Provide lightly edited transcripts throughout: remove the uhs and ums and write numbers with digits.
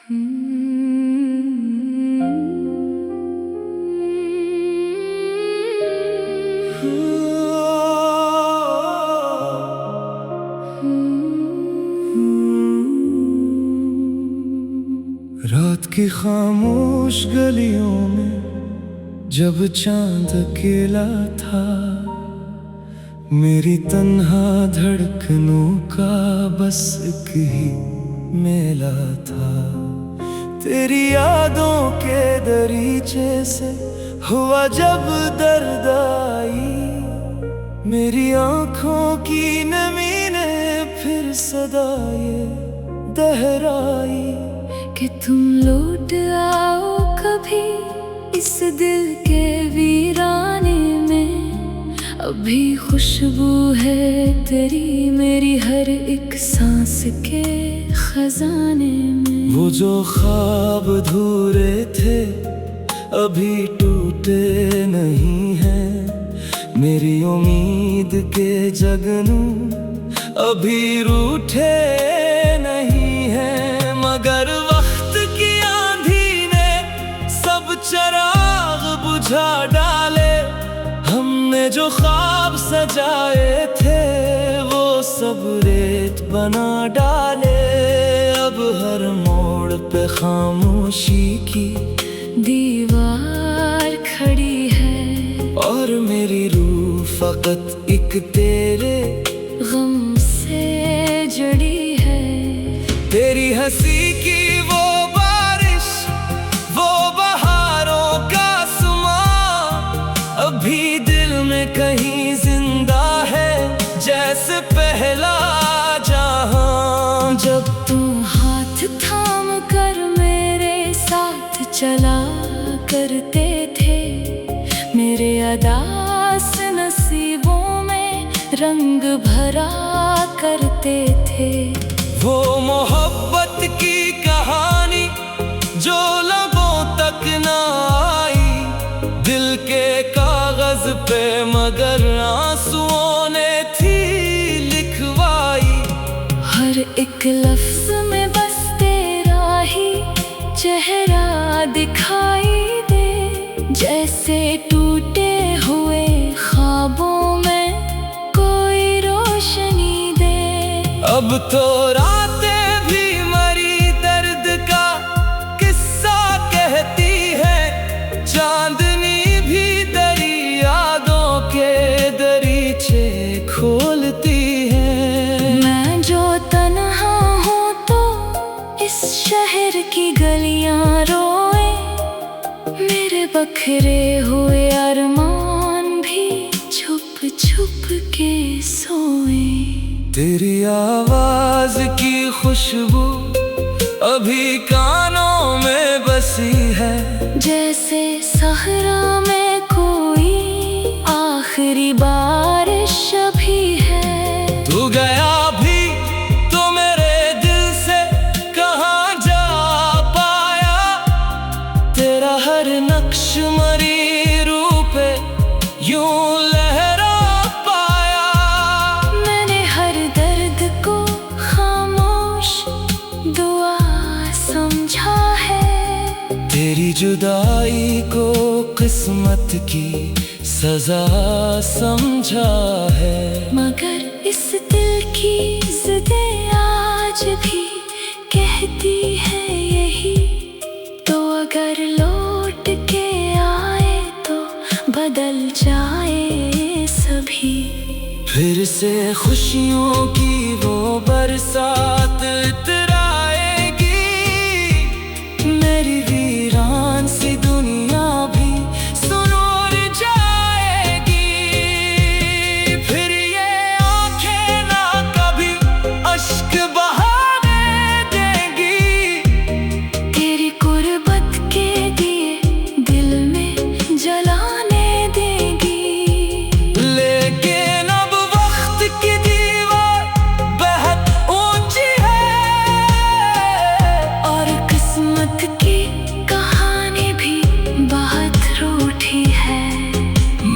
रात की खामोश गलियों में जब चांद अकेला था, मेरी तन्हा धड़कनों का बस एक ही मेला था। तेरी यादों के दरीचे से हुआ जब दर्द आई, मेरी आंखों की नमी ने फिर सदा ये दोहराई कि तुम लौट आओ कभी इस दिल के वीराने में। अभी खुशबू है तेरी मेरी हर एक सांस के खजाने में। वो जो ख्वाब अधूरे थे अभी टूटे नहीं हैं, मेरी उम्मीद के जगनू अभी रूठे नहीं हैं। मगर वक्त की आंधी ने सब चिराग बुझा डाले, हमने जो ख्वाब सजाए थे वो सब रेत बना डाले। अब हर मोड़ पे खामोशी की दीवार खड़ी है और मेरी रूह फकत एक तेरे गम से जुड़ी है। तेरी हंसी की वो बारिश, वो बहारों का सुमा अभी दिल में कहीं जिंदा है जैसे पहला जहां। जब तुम हाथ थाम कर मेरे साथ चला करते थे, मेरे अदास नसीबों में रंग भरा करते थे। वो मोहब्बत की कहानी जो लबों तक न आई, दिल के कागज पे मगर आंसुओं ने थी लिखवाई। हर एक लफ्ज में बस तेरा ही चेहरा दिखाई दे, जैसे टूटे हुए ख्वाबों में कोई रोशनी दे। अब तो रातें भी मरी दर्द का किस्सा कहती है, चांदनी भी दरी यादों के दरीचे खोलती है। मैं जो तन्हा हूँ तो इस शहर की गलियां रोए, मेरे बखरे हुए अरमान भी छुप छुप के सोए। तेरी आवाज की खुशबू अभी कानों में बसी है, जैसे सहरा में कोई आखिरी बारिश अभी है। तू गया भी तो मेरे दिल से कहाँ जा पाया, तेरा हर नक्श मरी रूह पे यूं लहरा पाया। मैंने हर दर्द को खामोश दुआ समझा है, तेरी जुदाई को किस्मत की सजा समझा है। मगर इस दिल की ज़िद्दें आज भी कहती है यही, तो अगर लौट के आए तो बदल जाए सभी। फिर से खुशियों की वो बरसात इतराएगी, मेरी वीरान सी दुनिया भी सुरूर जाएगी। फिर ये आंखें ना कभी अश्क बहाने देंगी, तेरी कुर्बत के दिए दिल में जलाने देगी। लेकिन अब वक्त की दीवार बहुत ऊंची है और किस्मत की कहानी भी बहुत रूठी है।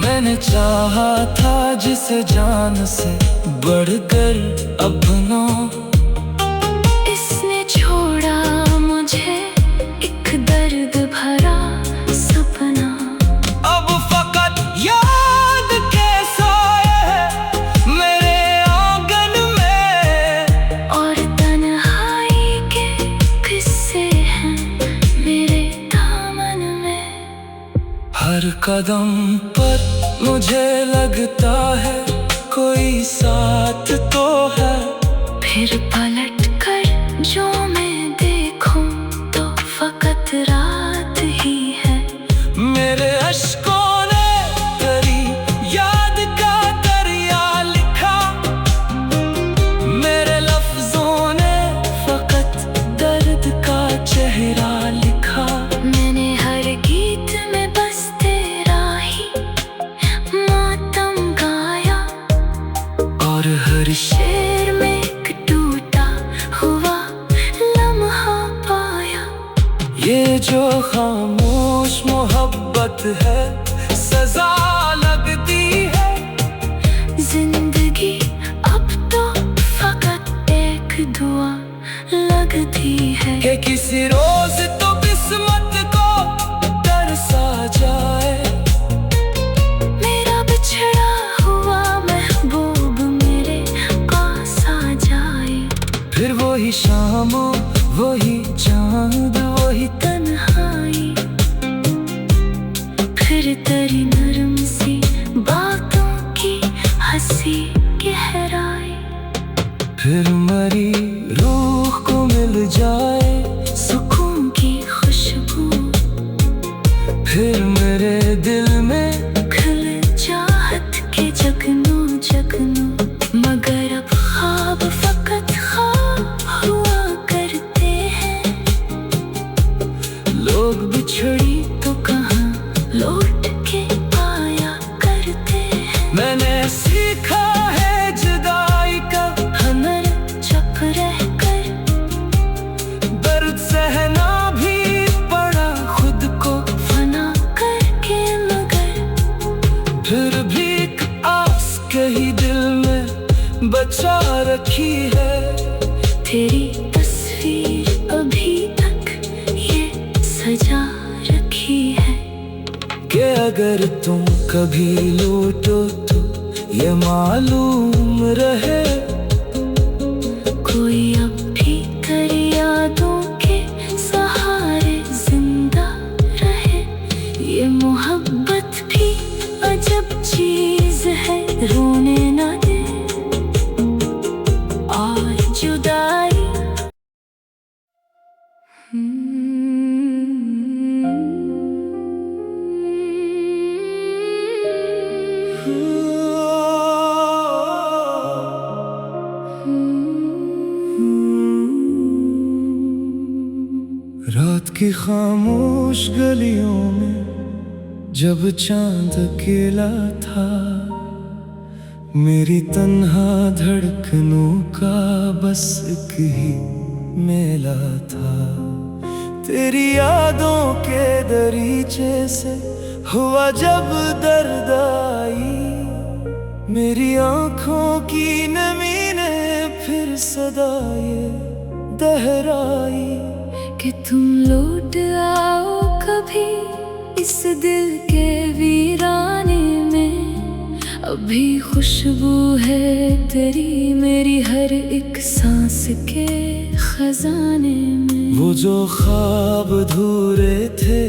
मैंने चाहा था जिसे जान से बढ़कर अपना, इसने छोड़ा मुझे हर कदम पर मुझे लगता है कोई साथ तो है। फिर पलट कर जो मैं देखूं तो फकत रात ही है। मेरे अश्कों ने तेरी याद का दरिया लिखा, मेरे लफ्जों ने फकत दर्द का चेहरा लिखा। मैंने हर गीत में बस तेरा ही मातम गाया, और हर शेर में एक टूटा हुआ लम्हा पाया। ये जो खामोश मोहब्बत है सजा लगती है। जिंदगी अब तो फकत एक दुआ लगती है कि किसी रोज तो किस्मत को तरसा जाए। मेरा बिछड़ा हुआ महबूब मेरे पास आ जाए। फिर वही शाम, वही चांद, वही तन्हाई, फिर तेरी नरम सी बातों की हंसी गहराई। फिर मरी रूह को मिल जाए सुकून की खुशबू, फिर मेरे दिल में खिल चाहत के जगनू जगनू। मगर अब ख्वाब फकत ख्वाब हुआ करते हैं। लोग बिछड़ी तो कहाँ लौट के आया करते हैं। मैंने सीखा है जुदाई का हमर चुप रह कर दर्द सहना भी पड़ा खुद को फना करके। मगर फिर भी एक आस कहीं दिल में बचा रखी है। तेरी तस्वीर अभी तक ये सजा रखी है कि अगर तुम कभी लौटो तो ये मालूम रहे कोई अब भी तेरी यादों के सहारे जिंदा रहे। ये मोहब्बत भी अजब चीज है, रोने ना दे और जुदाई। रात की खामोश गलियों में जब चांद अकेला था, मेरी तन्हा धड़कनों का बस एक ही मेला था। तेरी यादों के दरीचे से हुआ जब दर्द आई, मेरी आंखों की नमी ने फिर सदा ये दोहराई कि तुम लौट आओ कभी इस दिल के वीराने में। अभी खुशबू है तेरी मेरी हर एक सांस के खजाने में। वो जो ख्वाब अधूरे थे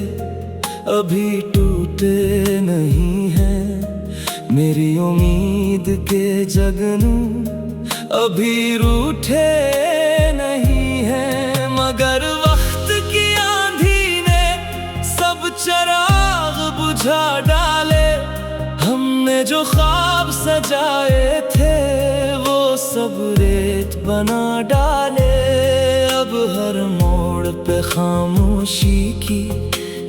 अभी टूटे नहीं हैं, मेरी उम्मीद के जगनू अभी रूठे नहीं हैं। मगर वक्त की आंधी ने सब चिराग बुझा डाले, हमने जो ख्वाब सजाए थे वो सब रेत बना डाले। अब हर मोड़ पे खामोशी की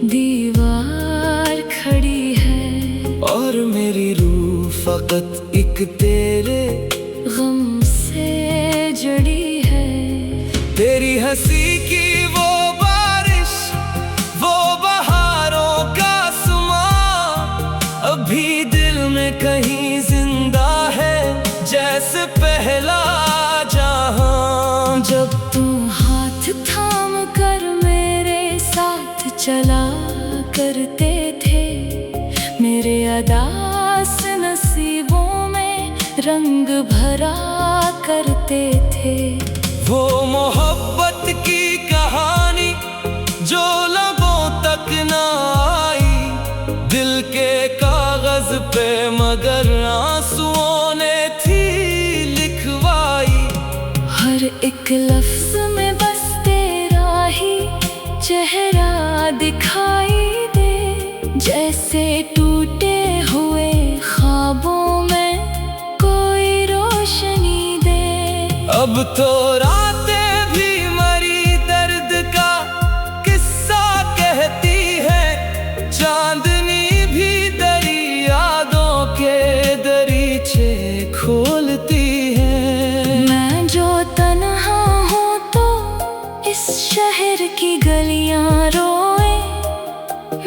दीवार खड़ी है और मेरी रूह फकत एक तेरे गम से जड़ी है। तेरी हंसी की वो बारिश, वो बहारों का सुमा अभी दिल में कहीं जिंदा है जैसे पहला जहां। जब तू हाथ थाम कर मेरे साथ चला करते थे, मेरे अदास नसीबों में रंग भरा करते थे। वो मोहब्बत की कहानी जो लबों तक ना आई, दिल मगर आंसुओं ने थी लिखवाई। हर एक लफ्ज में बस तेरा ही चेहरा दिखाई दे, जैसे टूटे हुए ख्वाबों में कोई रोशनी दे। अब तो रातें भी मरी दर्द का किस्सा कहती है, चांदनी भी दरी यादों के दरीचे खोलती है। मैं जो तन्हा हूँ तो इस शहर की गलियां रोए,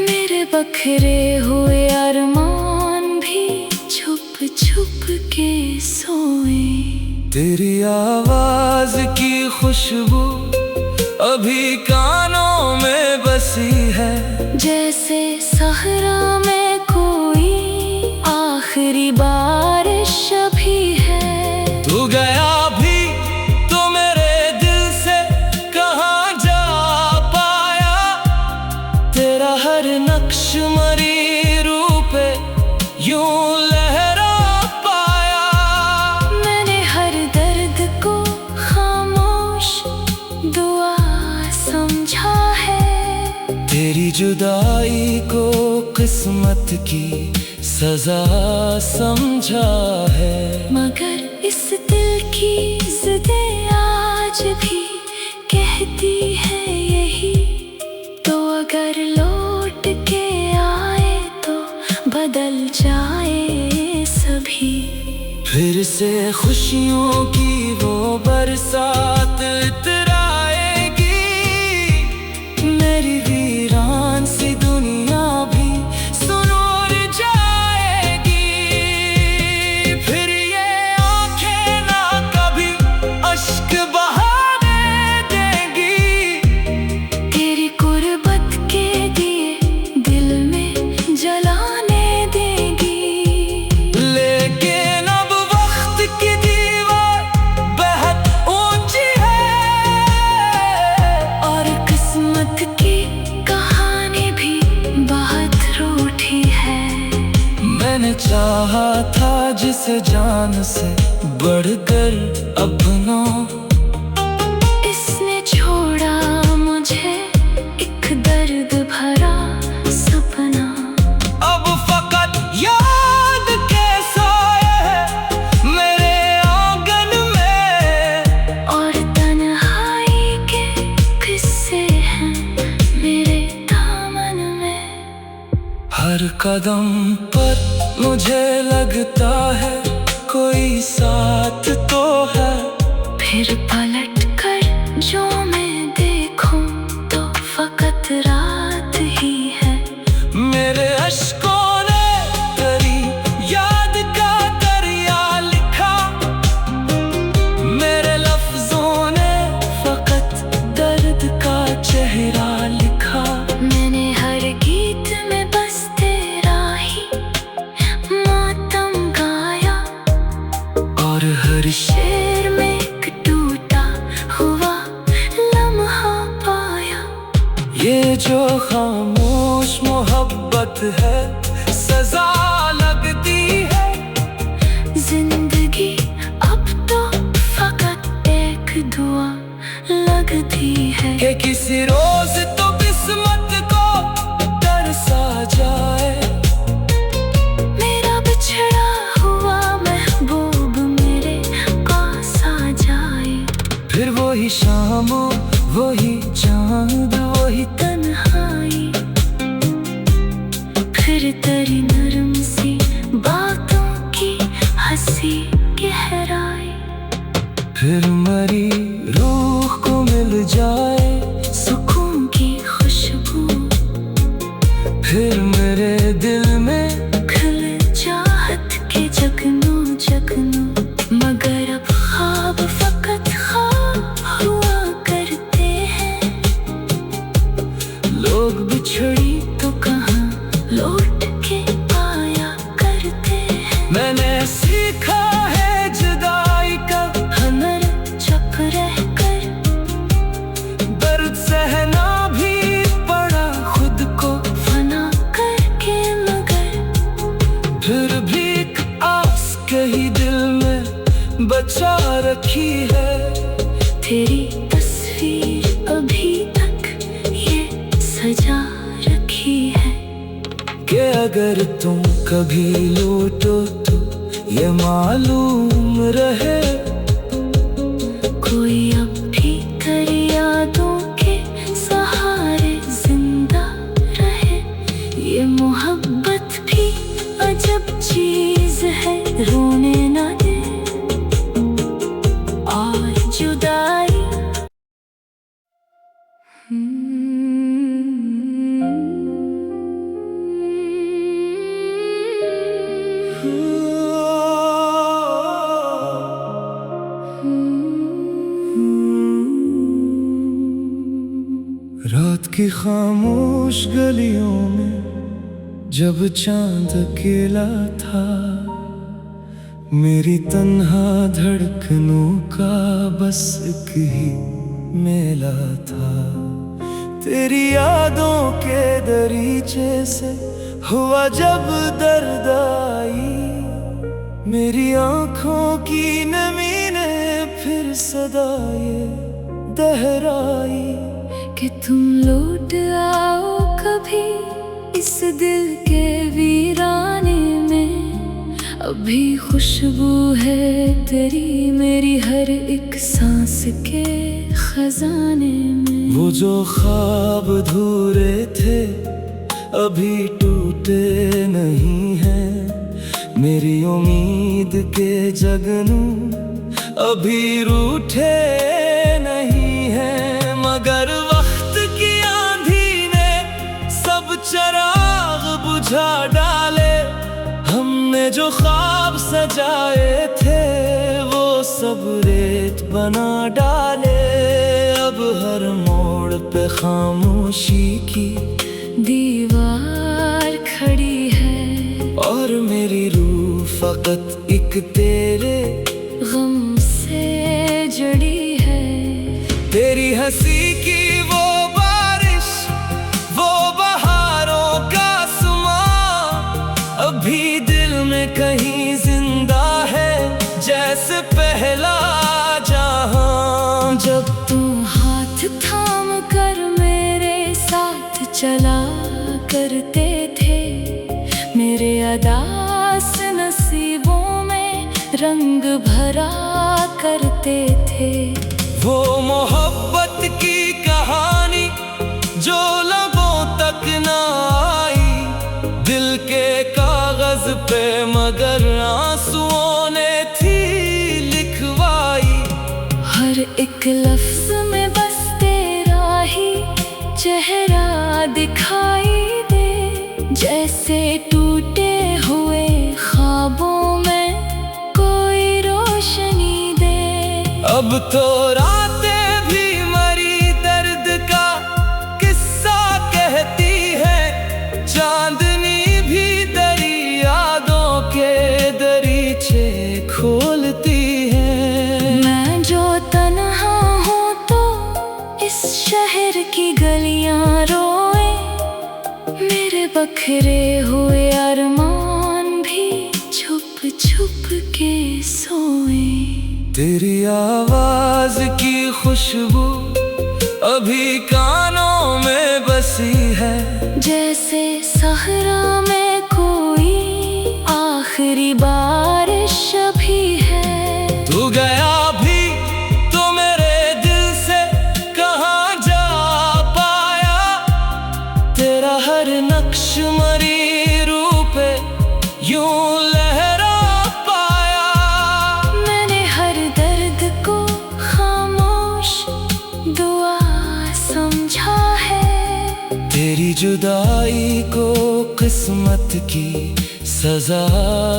मेरे बखरे हुए अरमान भी छुप छुप के सोए। तेरी आवाज की खुशबू अभी कानों में बसी है, जैसे सहरा में कोई आखिरी बारिश अभी है। तू गया भी तो मेरे दिल से कहाँ जा पाया, तेरा हर नक्श मरी रूप पे यूं लहरा पाया। मैंने हर दर्द को खामोश दुआ समझा है, तेरी जुदाई को किस्मत की सजा समझा है। मगर इस दिल की ज़िदें आज भी कहती है यही, तो अगर लौट के आए तो बदल जाए सभी। फिर से खुशियों की वो बरसात इतराएगी, मेरी वीरान सी दुनिया भी सुनूर जाएगी। फिर ये आंखें ना कभी अश्क बहाने देंगी, तेरी कुर्बत के दिए दिल में जलाने देगी। लेकिन अब वक्त की दीवार बेहद ऊंची है, और किस्मत की कहानी भी बहुत रूठी है। मैंने चाहा था जिसे जान से बढ़कर अपनों, इसने छोड़ा मुझे एक दर्द भरा सपना। अब फकत याद के साए हैं मेरे आंगन में, और तन्हाई के किस्से हैं मेरे दामन में। हर कदम पर मुझे लगता है कोई साथ तो है, फिर पलट कर जो मैं देखूं तो फकत रात ही है। मेरे अश्कों ने तेरी याद का दरिया लिखा, मेरे लफ्जों ने फकत दर्द का चेहरा लिखा। मैंने हर गीत में बस तेरा ही मातम गाया, और हर शेर में एक टूटा हुआ लम्हा पाया। ये जो खामोश मोहब्बत है सजा लगती है। जिंदगी अब तो फकत एक दुआ लगती है, कि किसी रोज तो किस्मत को तरसा जाए, मेरा बिछड़ा हुआ महबूब मेरे पास आ जाए। फिर वही शाम वही चांद वही तन्हाई, फिर तेरी नरम सी बातों की हंसी गहराई। फिर मरी रूह को मिल जाए सुकून की खुशबू, फिर मेरे दिल में खिल चाहत के जगनू जगनू। मगर अब ख्वाब फकत ख्वाब हुआ करते हैं, लोग बिछड़ी तो कहाँ लौट के आया करते हैं। मैंने सीखा है जुदाई का हमर चक्र रखी है। तेरी तस्वीर अभी तक ये सजा रखी है कि अगर तुम कभी लौटो तो ये मालूम रहे, कोई अब भी तेरी यादों के सहारे जिंदा रहे। ये मोहब्बत भी अजब चीज है, रोने ना दे और जुदाई। रात की खामोश गलियों में जब चांद अकेला था, मेरी तन्हा धड़कनों का बस एक ही मेला था। तेरी यादों के दरीचे से हुआ जब दर्द आई, मेरी आंखों की नमी ने फिर सदा ये दोहराई कि तुम लौट आओ कभी इस दिल के वीराने में। अभी खुशबू है तेरी मेरी हर एक सांस के खजाने में। वो जो ख्वाब अधूरे थे अभी टूटे नहीं हैं, मेरी उम्मीद के जगनू अभी रूठे नहीं हैं। मगर वक्त की आंधी ने सब चिराग बुझा डाले, हमने जो ख्वाब सजाए थे वो सब रेत बना डाले। अब हर मोड़ पे खामोशी की दीवार खड़ी है और मेरी रूह फकत एक तेरे गम से जड़ी है। तेरी हंसी की वो बारिश, वो बहारों का सुमा अभी दिल में कहीं जिंदा है जैसे पहला जहां। जब तुम हाथ थाम कर मेरे साथ चला करते थे, मेरे अदास नसीबों में रंग भरा करते थे। वो मोहब्बत की कहानी जो लबों तक ना आई, दिल के कागज पे मगर आंसुओं ने थी लिखवाई। हर एक लफ्ज में बस तेरा ही चेहरा दिखाई दे, जैसे टूटे हुए ख्वाबों में कोई रोशनी दे। अब तो रातें भी मरी दर्द का किस्सा कहती है, चांदनी भी दरी यादों के दरीचे खोलती है। मैं जो तन्हा हूँ तो इस शहर की गलियां रोए, मेरे बखरे हुए अरमान भी छुप छुप के सोए। तेरी आवाज की खुशबू अभी कानों में बसी है, जैसे सहरा में कोई आखिरी बारिश अभी है। तू गया भी तो मेरे दिल से कहाँ जा पाया, तेरा हर नक्श मरी रूह पे यूं लहरा पाया। मैंने हर दर्द को खामोश दुआ समझा है, तेरी जुदाई को किस्मत की सजा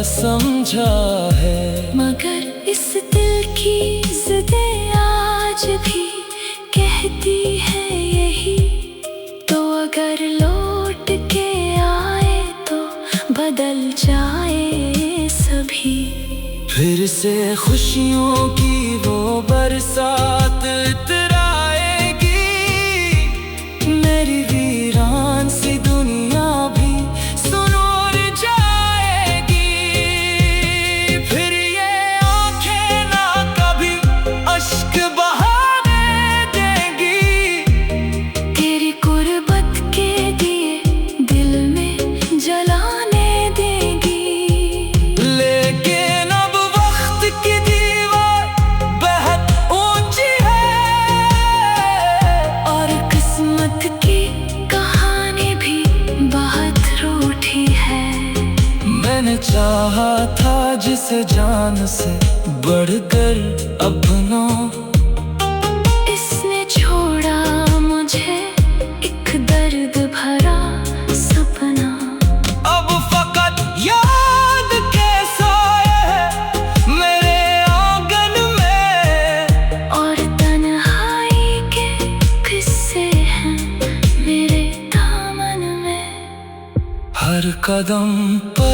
समझा है। मगर इस दिल की जिद्दें आज भी कहती है यही, तो अगर लौट के आए तो बदल जाए सभी। फिर से खुशियों की वो बरसात इतराएगी, मेरी वीरान सी दुनिया भी सुनूर जाएगी। फिर ये आंखें ना कभी चाहा था जिसे जान से बढ़कर अपना, इसने छोड़ा मुझे एक दर्द भरा सपना। अब फकत याद के साए हैं मेरे आंगन में, और तन्हाई के किस्से हैं मेरे दामन में। हर कदम पर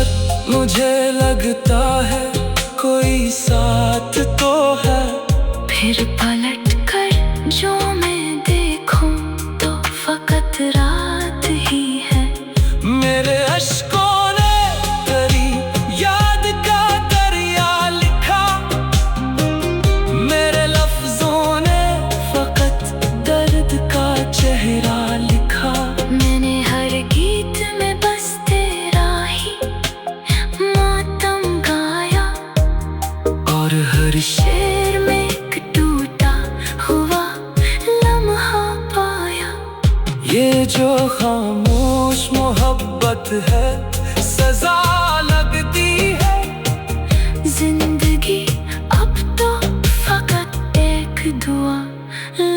मुझे लगता है कोई साथ तो है, फिर पलट कर जो मैं देखूं तो फकत रात ही है। मेरे अश्कों ने तेरी याद का दरिया लिखा, मेरे लफ्जों ने फकत दर्द का चेहरा लिखा। मैंने हर गीत में बस तेरा ही मातम गाया, और हर शेर में एक टूटा हुआ लम्हा पाया। ये जो खामोश मोहब्बत है सजा लगती है। जिंदगी अब तो फकत एक दुआ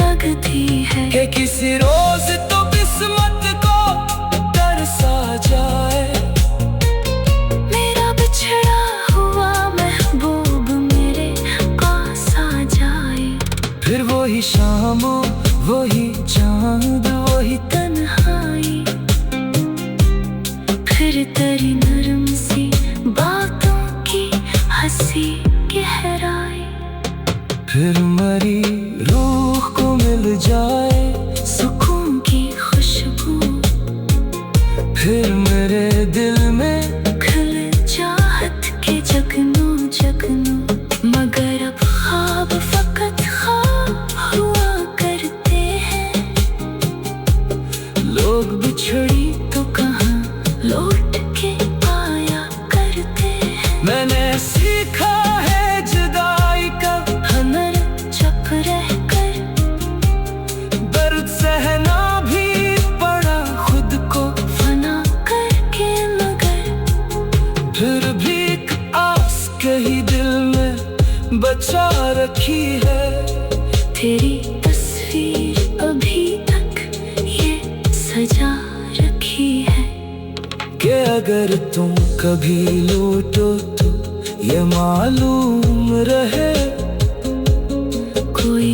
लगती है कि किसी रोज तो किस्मत को तरसा जाए। मेरा बिछड़ा हुआ महबूब मेरे पास आ जाए। फिर वही शाम वही चांद वही तन्हाई, फिर तेरी नरम सी बातों की हंसी गहराई। फिर मरी रूह को मिल जाए सुकून की खुशबू, फिर मेरे दिल में खिले चाहत के जगनू जगनू। मगर अब ख्वाब फकत ख्वाब हुआ करते हैं। लोग बिछड़ी तो कहाँ लौट के आया करते हैं। मैंने सीखा है जुदाई का हमर चुप रह कर, दर्द सहना भी पड़ा खुद को फना करके। मगर फिर भी एक आस कहीं दिल में बचा रखी है। तेरी तस्वीर अभी तक ये सजा रखी है कि अगर तुम कभी लौटो तो ये मालूम रहे कोई